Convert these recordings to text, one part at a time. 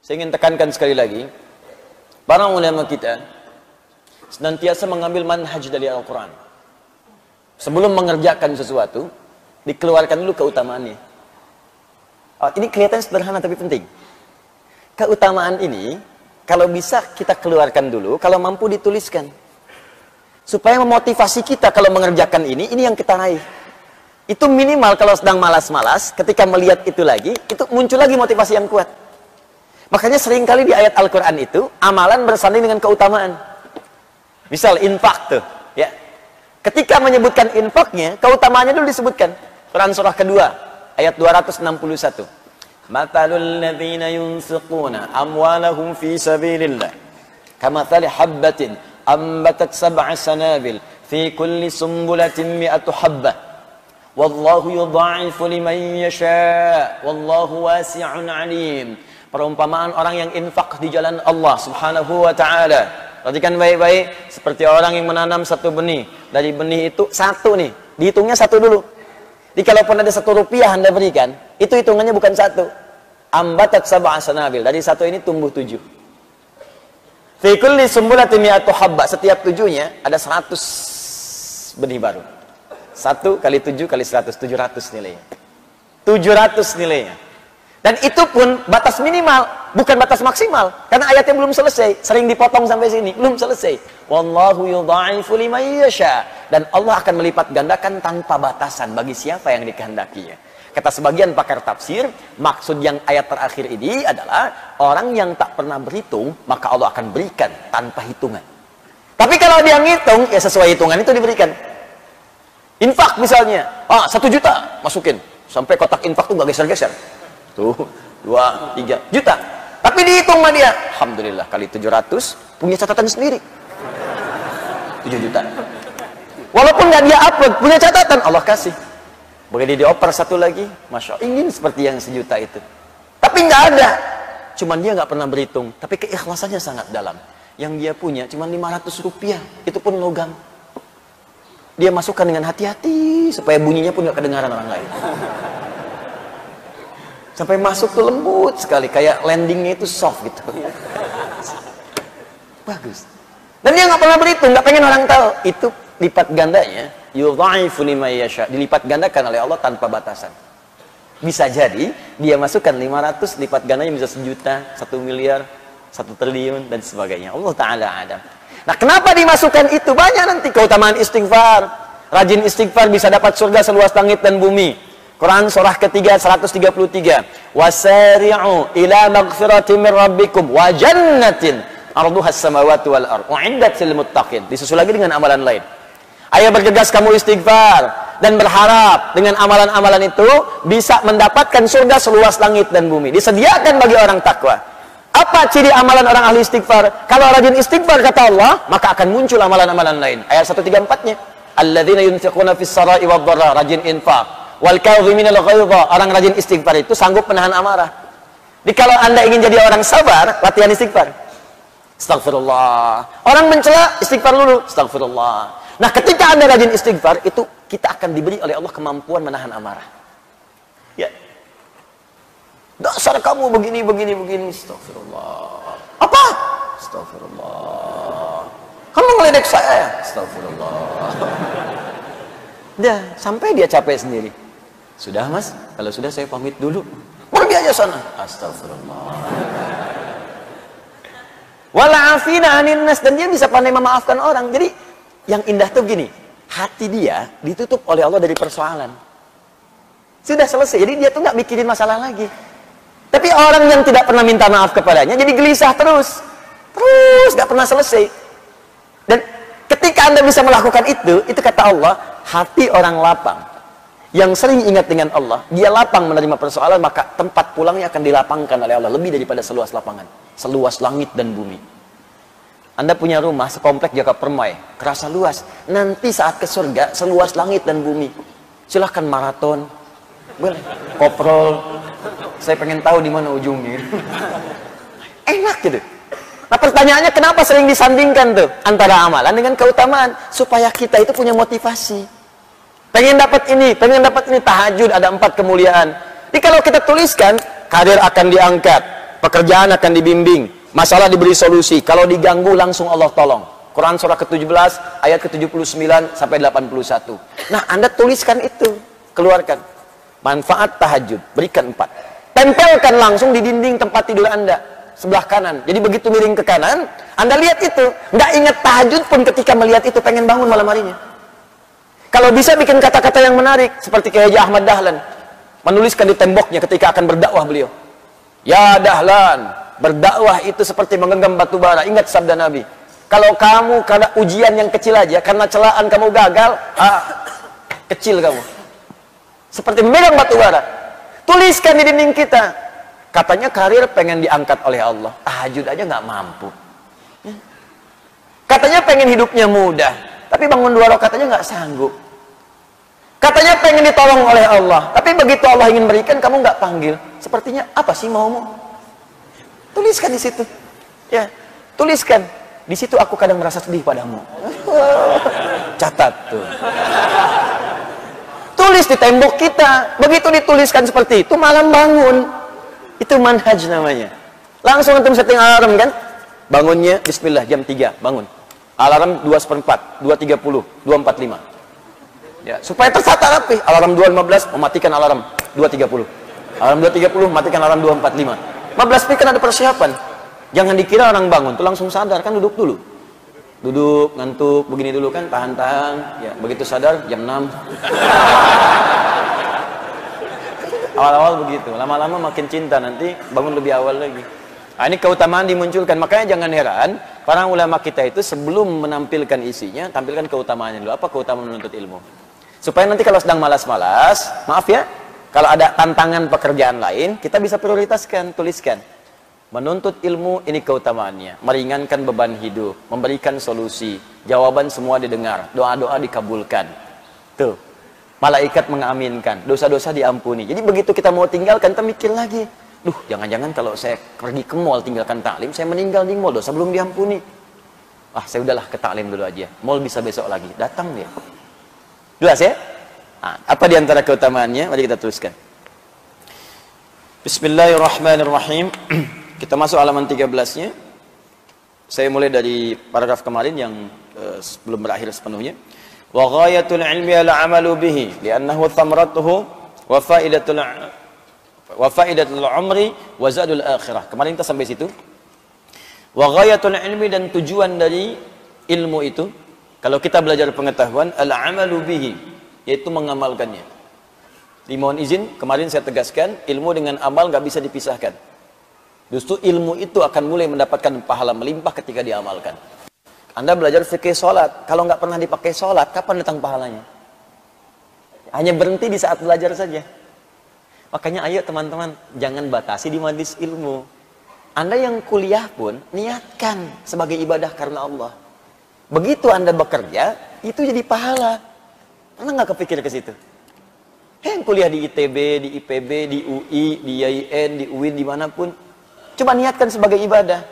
Saya ingin tekankan sekali lagi, para ulama kita senantiasa mengambil manhaj dari Al-Quran. Sebelum mengerjakan sesuatu, dikeluarkan dulu keutamaannya. Oh, ini kelihatan sederhana tapi penting. Keutamaan ini, kalau bisa kita keluarkan dulu, kalau mampu dituliskan. Supaya memotivasi kita kalau mengerjakan ini yang kita raih. Itu minimal kalau sedang malas-malas, ketika melihat itu lagi, itu muncul lagi motivasi yang kuat. Makanya seringkali di ayat Al-Quran itu, amalan bersanding dengan keutamaan. Misal, infak tuh. Ya. Ketika menyebutkan infaknya, keutamaannya dulu disebutkan. Quran surah kedua, ayat 261. Matalul ladzina yunfiquna amwalahum fi sabilillah. Kamathali habbatin, ambatat sab'a sanabil, fi kulli sumbulatin mi'atu habbah. Wallahu yudha'ifu liman yasha', wallahu wasi'un 'alim. Perumpamaan orang yang infak di jalan Allah Subhanahu wa ta'ala. Perhatikan baik-baik, seperti orang yang menanam satu benih. Dari benih itu satu nih, dihitungnya satu dulu. Jadi kalaupun ada 1 rupiah Anda berikan, itu hitungannya bukan 1. Ambatat sab'a sanabil, dari 1 ini tumbuh 7. Fi kulli sumbulatin mi'atu habba, setiap 7-nya ada 100 benih baru. 1 kali 7 kali 100, 700 nilainya. 700 nilainya. Dan itu pun batas minimal, bukan batas maksimal. Karena ayatnya belum selesai, sering dipotong sampai sini, belum selesai. Wallahu yudha'ifu liman yasha. Dan Allah akan melipat gandakan tanpa batasan bagi siapa yang dikehendakinya. Kata sebagian pakar tafsir, maksud yang ayat terakhir ini adalah orang yang tak pernah berhitung, maka Allah akan berikan tanpa hitungan. Tapi kalau dia ngitung, ya sesuai hitungan itu diberikan. Infak misalnya, 1 juta masukin, sampai kotak infak tuh gak geser-geser. Tuh, 2, 3 juta. Tapi dihitung sama dia, alhamdulillah kali 700, punya catatan sendiri. 7 juta. Walaupun nggak dia upload, punya catatan, Allah kasih. Begitu dioper 1 lagi, Masya Allah, ingin seperti yang 1 juta itu. Tapi nggak ada. Cuman dia nggak pernah berhitung, tapi keikhlasannya sangat dalam. Yang dia punya cuma 500 rupiah, itu pun logam. Dia masukkan dengan hati-hati, supaya bunyinya pun nggak kedengaran orang lain. Sampai masuk tuh lembut sekali, kayak landingnya itu soft gitu. Bagus. Dan dia nggak pernah berhitung, nggak pengen orang tahu. Itu lipat gandanya, yudha'ifu liman yasha, dilipat gandakan oleh Allah tanpa batasan. Bisa jadi dia masukkan 500, lipat gandanya bisa 1 juta, 1 miliar, 1 triliun dan sebagainya. Allah Ta'ala adam. Nah, kenapa dimasukkan itu? Banyak nanti keutamaan istighfar. Rajin istighfar bisa dapat surga seluas langit dan bumi. Quran surah ketiga 133. Wasari'u ila maghfiratin min rabbikum wa jannatin arduhas samawati wal ardh u'iddat lil muttaqin. Disusul lagi dengan amalan lain. Ayo bergegas kamu istighfar dan berharap dengan amalan-amalan itu bisa mendapatkan surga seluas langit dan bumi. Disediakan bagi orang takwa. Apa ciri amalan orang ahli istighfar? Kalau rajin istighfar kata Allah, maka akan muncul amalan-amalan lain. Ayat 134-nya. Alladzina yunfiquna fis sarai wad dharra, rajin infak. Wal kadhiminal ghaidha, orang rajin istighfar itu sanggup menahan amarah. Jadi kalau Anda ingin jadi orang sabar, latihan istighfar. Astagfirullah. Orang mencela, istighfar dulu. Astagfirullah. Nah, ketika Anda rajin istighfar, itu kita akan diberi oleh Allah kemampuan menahan amarah. Ya. Dasar kamu begini. Astagfirullah. Apa? Astagfirullah. Kamu ngeledek saya? Astagfirullah. Dah, sampai dia capek sendiri. Sudah mas, kalau sudah saya pamit dulu. Pergi aja sana. Astagfirullah. Wala'afina anin nas, dan dia bisa pandai memaafkan orang. Jadi yang indah tuh gini, hati dia ditutup oleh Allah dari persoalan. Sudah selesai, jadi dia tuh nggak mikirin masalah lagi. Tapi orang yang tidak pernah minta maaf kepadanya jadi gelisah terus nggak pernah selesai. Dan ketika Anda bisa melakukan itu kata Allah, hati orang lapang yang sering ingat dengan Allah, dia lapang menerima persoalan, maka tempat pulangnya akan dilapangkan oleh Allah lebih daripada seluas lapangan, seluas langit dan bumi. Anda punya rumah sekomplek Jaka Permai, kerasa luas. Nanti saat ke surga seluas langit dan bumi. Silahkan maraton, boleh, koprol. Saya pengen tahu di mana ujungnya. Enak gitu. Nah, pertanyaannya kenapa sering disandingkan tuh antara amalan dengan keutamaan, supaya kita itu punya motivasi. Pengen dapat ini, tahajud ada 4 kemuliaan. Jadi kalau kita tuliskan, karir akan diangkat, pekerjaan akan dibimbing, masalah diberi solusi, kalau diganggu langsung Allah tolong. Quran surah ke-17 ayat ke-79 sampai 81. Nah, Anda tuliskan itu, keluarkan. Manfaat tahajud, berikan 4. Tempelkan langsung di dinding tempat tidur Anda sebelah kanan. Jadi begitu miring ke kanan, Anda lihat itu. Nggak ingat tahajud pun ketika melihat itu, pengen bangun malam harinya. Kalau bisa bikin kata-kata yang menarik, seperti Kiai Ahmad Dahlan menuliskan di temboknya ketika akan berdakwah beliau. Ya Dahlan, berdakwah itu seperti menggenggam batu bara. Ingat sabda Nabi. Kalau kamu karena ujian yang kecil aja, karena celaan kamu gagal, kecil kamu. Seperti memegang batu bara. Tuliskan di dinding kita. Katanya karir pengen diangkat oleh Allah. Tahajud aja nggak mampu. Katanya pengen hidupnya mudah. Tapi bangun 2 rakaat aja nggak sanggup. Katanya pengen ditolong oleh Allah. Tapi begitu Allah ingin berikan, kamu nggak panggil. Sepertinya apa sih maumu? Tuliskan di situ. Ya, tuliskan. Di situ aku kadang merasa sedih padamu. Catat tuh. Tulis di tembok kita. Begitu dituliskan seperti itu, malam bangun. Itu manhaj namanya. Langsung antum setting alarm kan? Bangunnya bismillah jam 3, bangun. Alarm 2:04, 2:30, 2:45. Ya, supaya tertata rapi. Alarm 2:15 mematikan alarm 2:30. Alarm 2:30 matikan alarm 2:45. 15 menit kan ada persiapan. Jangan dikira orang bangun tuh langsung sadar, kan duduk dulu. Duduk, ngantuk, begini dulu kan, tahan-tahan. Ya, begitu sadar jam 6. Awal-awal begitu, lama-lama makin cinta, nanti bangun lebih awal lagi. Nah, ini keutamaan dimunculkan, makanya jangan heran para ulama kita itu sebelum menampilkan isinya, tampilkan keutamaannya dulu. Apa keutamaan menuntut ilmu? Supaya nanti kalau sedang malas-malas, maaf ya, kalau ada tantangan pekerjaan lain, kita bisa prioritaskan, tuliskan. Menuntut ilmu ini keutamaannya, meringankan beban hidup, memberikan solusi, jawaban semua didengar, doa-doa dikabulkan. Tuh, malaikat mengaminkan, dosa-dosa diampuni. Jadi begitu kita mau tinggalkan, kita mikir lagi. Duh, jangan-jangan kalau saya pergi ke mall tinggalkan taklim, saya meninggal di mall, dosa belum diampuni. Ah, saya udahlah ke taklim dulu aja. Mall bisa besok lagi. Datang dia. Jelas ya? Nah, apa di antara keutamaannya? Mari kita tuliskan. Bismillahirrahmanirrahim. Kita masuk halaman 13-nya. Saya mulai dari paragraf kemarin yang belum berakhir sepenuhnya. Wa ghayatul ilmi al-'amalu bihi li'annahu thamratuhu wa faidatul umri wa zadul akhirah. Kemarin kita sampai situ. Wa ghayatul ilmi, dan tujuan dari ilmu itu, kalau kita belajar pengetahuan, al-'amalu bihi, yaitu mengamalkannya. Dimohon izin, kemarin saya tegaskan, ilmu dengan amal nggak bisa dipisahkan. Justru ilmu itu akan mulai mendapatkan pahala melimpah ketika diamalkan. Anda belajar fikih sholat, kalau nggak pernah dipakai sholat, kapan datang pahalanya? Hanya berhenti di saat belajar saja. Makanya ayo teman-teman, jangan batasi di majelis ilmu. Anda yang kuliah pun, niatkan sebagai ibadah karena Allah. Begitu Anda bekerja, itu jadi pahala. Pernah nggak kepikir ke situ? Yang kuliah di ITB, di IPB, di UI, di IAIN, di UIN, dimanapun, coba niatkan sebagai ibadah.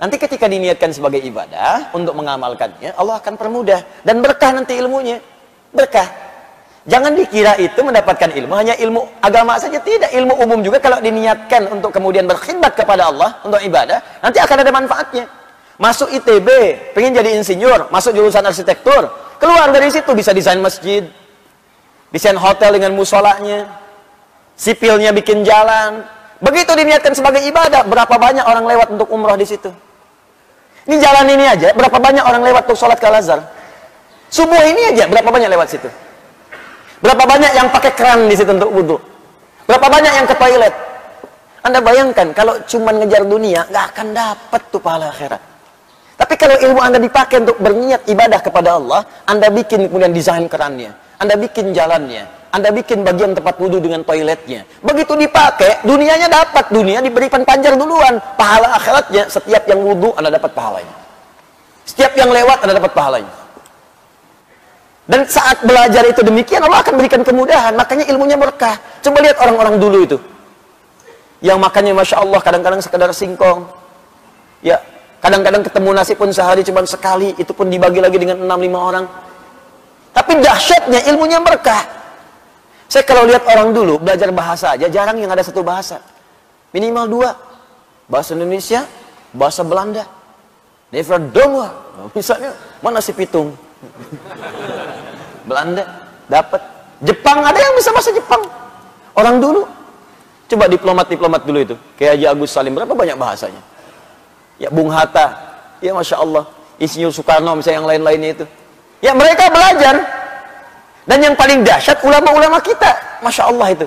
Nanti ketika diniatkan sebagai ibadah untuk mengamalkannya, Allah akan permudah dan berkah nanti ilmunya. Berkah. Jangan dikira itu mendapatkan ilmu hanya ilmu agama saja, tidak, ilmu umum juga kalau diniatkan untuk kemudian berkhidmat kepada Allah untuk ibadah, nanti akan ada manfaatnya. Masuk ITB, pengen jadi insinyur, masuk jurusan arsitektur, keluar dari situ bisa desain masjid, desain hotel dengan musolanya, sipilnya bikin jalan. Begitu diniatkan sebagai ibadah, berapa banyak orang lewat untuk umroh di situ? Ini jalan ini aja, berapa banyak orang lewat untuk sholat ke Al-Azhar? Subuh ini aja, berapa banyak lewat situ? Berapa banyak yang pakai keran di situ untuk wudhu? Berapa banyak yang ke toilet? Anda bayangkan, kalau cuma ngejar dunia, nggak akan dapat tuh pahala akhirat. Tapi kalau ilmu Anda dipakai untuk berniat ibadah kepada Allah, Anda bikin kemudian desain kerannya, Anda bikin jalannya, Anda bikin bagian tempat wudhu dengan toiletnya. Begitu dipakai, dunianya dapat, dunia diberikan panjar duluan. Pahala akhiratnya, setiap yang wudhu Anda dapat pahalanya. Setiap yang lewat Anda dapat pahalanya. Dan saat belajar itu demikian, Allah akan berikan kemudahan. Makanya ilmunya berkah. Coba lihat orang-orang dulu itu, yang makannya Masya Allah kadang-kadang sekedar singkong. Ya, kadang-kadang ketemu nasi pun sehari cuma sekali, itu pun dibagi lagi dengan 6-5 orang. Tapi dahsyatnya ilmunya berkah. Saya kalau lihat orang dulu belajar bahasa aja, jarang yang ada satu bahasa. Minimal 2. Bahasa Indonesia, bahasa Belanda. Never Doma. Misalnya, mana si Pitung? Belanda, dapat. Jepang, ada yang bisa bahasa Jepang. Orang dulu. Coba diplomat-diplomat dulu itu. Kayak Haji Agus Salim, berapa banyak bahasanya? Ya, Bung Hatta. Ya, Masya Allah. Insinyur Soekarno, misalnya yang lain-lainnya itu. Ya, mereka belajar. Dan yang paling dahsyat, ulama-ulama kita. Masya Allah itu.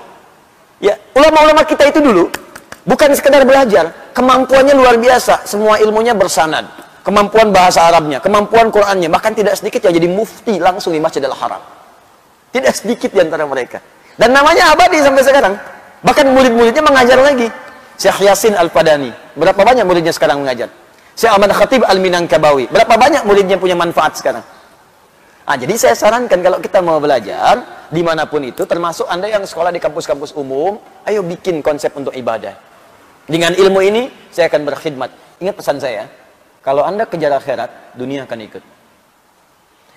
Ya, ulama-ulama kita itu dulu, bukan sekedar belajar. Kemampuannya luar biasa. Semua ilmunya bersanad. Kemampuan bahasa Arabnya, kemampuan Qurannya. Bahkan tidak sedikit ya jadi mufti langsung di Masjidil Haram. Tidak sedikit di antara mereka. Dan namanya abadi sampai sekarang. Bahkan murid-muridnya mengajar lagi. Syekh Yasin Al-Padani. Berapa banyak muridnya sekarang mengajar? Syekh Ahmad Khatib Al-Minangkabawi. Berapa banyak muridnya punya manfaat sekarang? Jadi saya sarankan kalau kita mau belajar, dimanapun itu, termasuk Anda yang sekolah di kampus-kampus umum, ayo bikin konsep untuk ibadah. Dengan ilmu ini, saya akan berkhidmat. Ingat pesan saya, kalau Anda kejar akhirat, dunia akan ikut.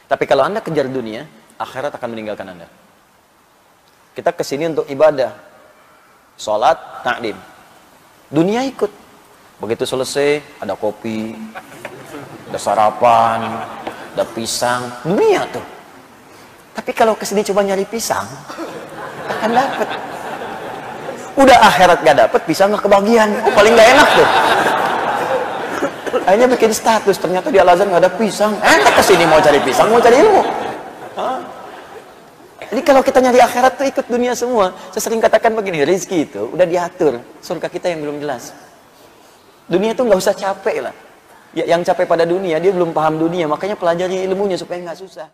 Tapi kalau Anda kejar dunia, akhirat akan meninggalkan Anda. Kita kesini untuk ibadah. Sholat, taklim. Dunia ikut. Begitu selesai, ada kopi, ada sarapan, ada pisang. Dunia tuh. Tapi kalau kesini coba nyari pisang, akan dapat. Udah akhirat gak dapat, pisang gak kebagian. Oh, paling gak enak tuh. Akhirnya bikin status, ternyata di Al-Azhar gak ada pisang. Enak kesini mau cari pisang, mau cari ilmu. Jadi kalau kita nyari akhirat tuh ikut dunia semua. Saya sering katakan begini, rezeki itu udah diatur. Surga kita yang belum jelas. Dunia itu nggak usah capek lah. Ya, yang capek pada dunia, dia belum paham dunia. Makanya pelajari ilmunya supaya nggak susah.